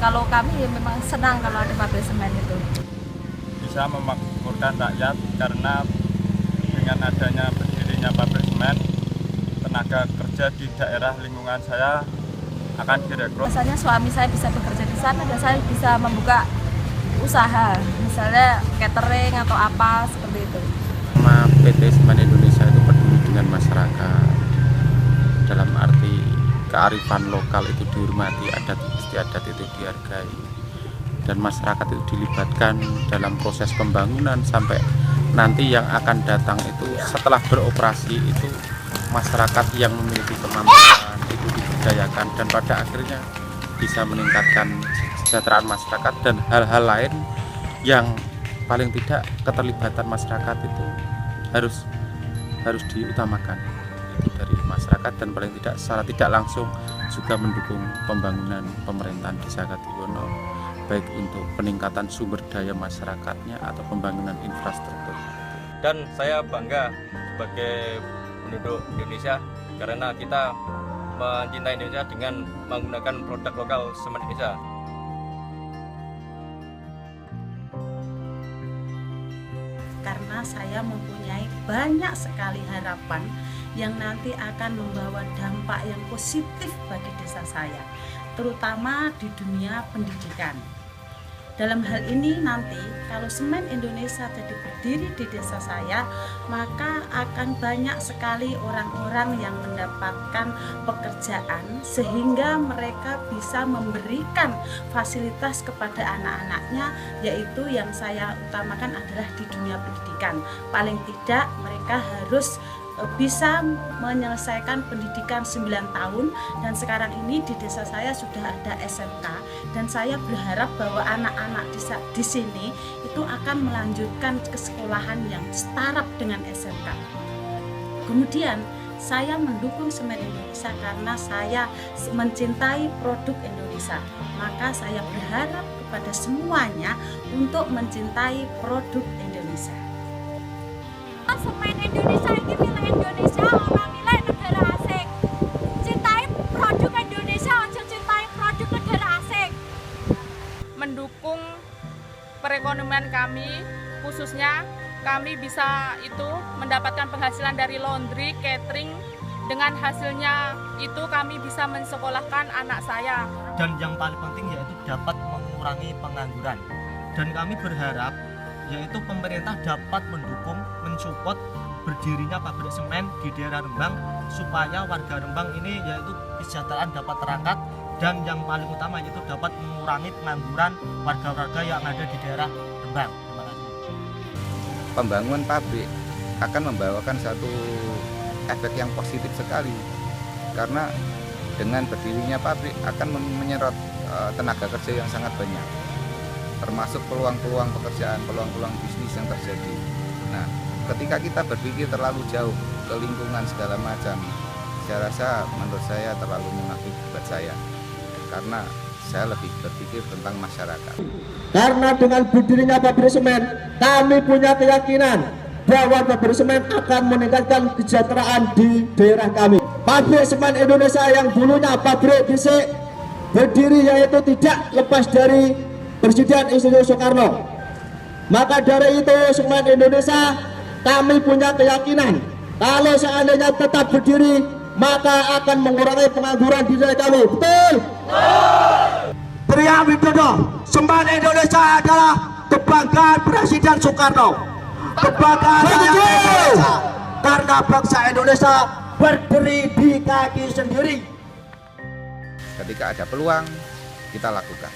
Kalau kami ya memang senang kalau ada pabrik semen itu. Bisa memakmurkan rakyat karena dengan adanya berdirinya pabrik semen, tenaga kerja di daerah lingkungan saya akan direkrut. Biasanya suami saya bisa bekerja di sana dan saya bisa membuka usaha, misalnya catering atau apa seperti itu. Sama PT Semen Indonesia itu peduli dengan masyarakat, dalam arti kearifan lokal itu dihormati, adat istiadat itu dihargai, dan masyarakat itu dilibatkan dalam proses pembangunan sampai nanti yang akan datang itu setelah beroperasi itu masyarakat yang memiliki kemampuan itu diberdayakan dan pada akhirnya bisa meningkatkan kesejahteraan masyarakat dan hal-hal lain yang paling tidak keterlibatan masyarakat itu harus diutamakan itu dari masyarakat dan paling tidak secara tidak langsung juga mendukung pembangunan pemerintahan Desa Katiwono baik untuk peningkatan sumber daya masyarakatnya atau pembangunan infrastruktur. Dan saya bangga sebagai penduduk Indonesia karena kita mencintai Indonesia dengan menggunakan produk lokal Semen Indonesia. Karena saya mempunyai banyak sekali harapan yang nanti akan membawa dampak yang positif bagi desa saya, terutama di dunia pendidikan. Dalam hal ini nanti kalau Semen Indonesia jadi berdiri di desa saya, maka akan banyak sekali orang-orang yang mendapatkan pekerjaan sehingga mereka bisa memberikan fasilitas kepada anak-anaknya, yaitu yang saya utamakan adalah di dunia pendidikan. Paling tidak mereka harus bisa menyelesaikan pendidikan 9 tahun dan sekarang ini di desa saya sudah ada SMK dan saya berharap bahwa anak-anak di sini itu akan melanjutkan ke sekolahan yang setara dengan SMK. Kemudian saya mendukung Semen Indonesia karena saya mencintai produk Indonesia. Maka saya berharap kepada semuanya untuk mencintai produk Indonesia. Semen Indonesia ini milik Indonesia, orang milik negara asing. Cintai produk Indonesia, aja cintai produk negara asing. Mendukung perekonomian kami, khususnya kami bisa itu mendapatkan penghasilan dari laundry, catering. Dengan hasilnya itu kami bisa mensekolahkan anak saya. Dan yang paling penting yaitu dapat mengurangi pengangguran. Dan kami berharap yaitu pemerintah dapat mendukung, mensupport berdirinya pabrik semen di daerah Rembang supaya warga Rembang ini yaitu kesejahteraan dapat terangkat dan yang paling utama yaitu dapat mengurangi pengangguran warga-warga yang ada di daerah Rembang. Terima kasih. Pembangunan pabrik akan membawakan satu efek yang positif sekali karena dengan berdirinya pabrik akan menyerap tenaga kerja yang sangat banyak, termasuk peluang-peluang pekerjaan, peluang-peluang bisnis yang terjadi. Nah, ketika kita berpikir terlalu jauh ke lingkungan segala macam, saya rasa menurut saya terlalu munafik buat saya, karena saya lebih berpikir tentang masyarakat. Karena dengan berdirinya pabrik semen, kami punya keyakinan bahwa pabrik semen akan meningkatkan kesejahteraan di daerah kami. Pabrik semen Indonesia yang dulunya pabrik fisik berdiri yaitu tidak lepas dari Presiden Insinyur Soekarno. Maka dari itu Semen Indonesia kami punya keyakinan kalau seandainya tetap berdiri maka akan mengurangi pengangguran di daerah kami. Betul? Pria Widodo, Semen Indonesia adalah kebanggaan Presiden Soekarno, kebanggaan Indonesia karena bangsa Indonesia berdiri di kaki sendiri. Ketika ada peluang kita lakukan.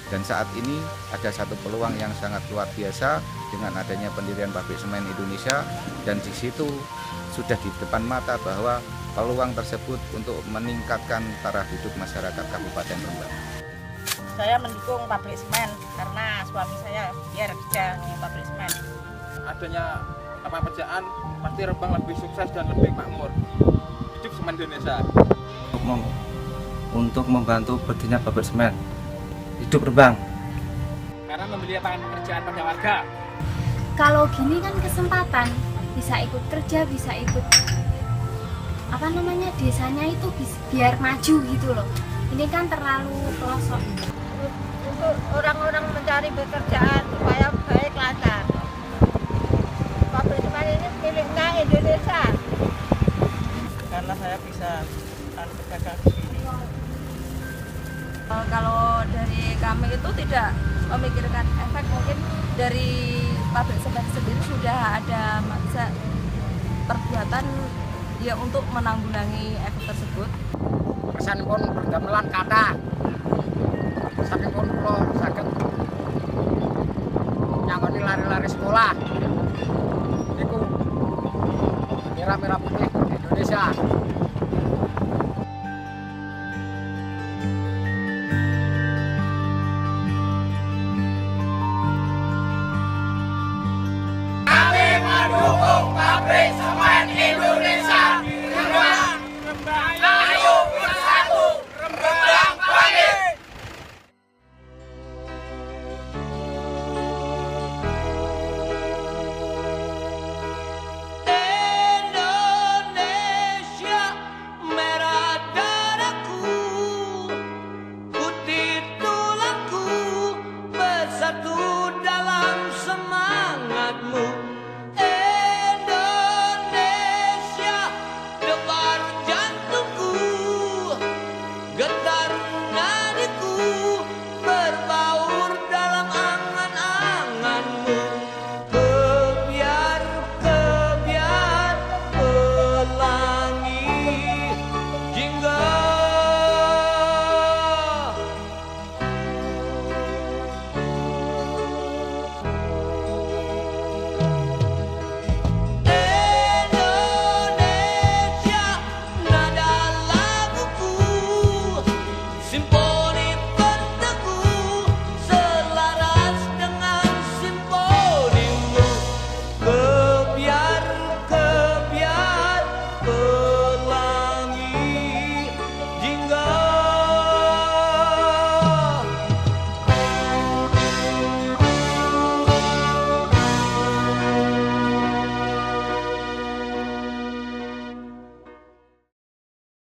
Dan saat ini ada satu peluang yang sangat luar biasa dengan adanya pendirian pabrik semen Indonesia, dan di situ sudah di depan mata bahwa peluang tersebut untuk meningkatkan taraf hidup masyarakat Kabupaten Rembang. Saya mendukung pabrik semen karena suami saya biar kerja di pabrik semen. Adanya lapangan pekerjaan pasti Rembang lebih sukses dan lebih makmur. Hidup Semen Indonesia. Untuk membantu berdirinya pabrik semen. Hidup Rembang. Karena memberi lapangan pekerjaan pada warga. Kalau gini kan kesempatan, bisa ikut kerja, bisa ikut desanya itu biar maju gitu loh. Ini kan terlalu pelosok. untuk orang-orang mencari pekerjaan supaya baik lancar. Pabrik semen ini miliknya Indonesia. Karena saya bisa berdagang di sini. Kalau dari kami itu tidak memikirkan efek, mungkin dari pabrik semen sendiri sudah ada maksa perbuatan ya untuk menanggulangi efek tersebut. Kesanipun bergamelan kata saking pun kula saged nyangoni lari-lari sekolah niku merah-merah putih Indonesia. Kami mendukung pabrik semen.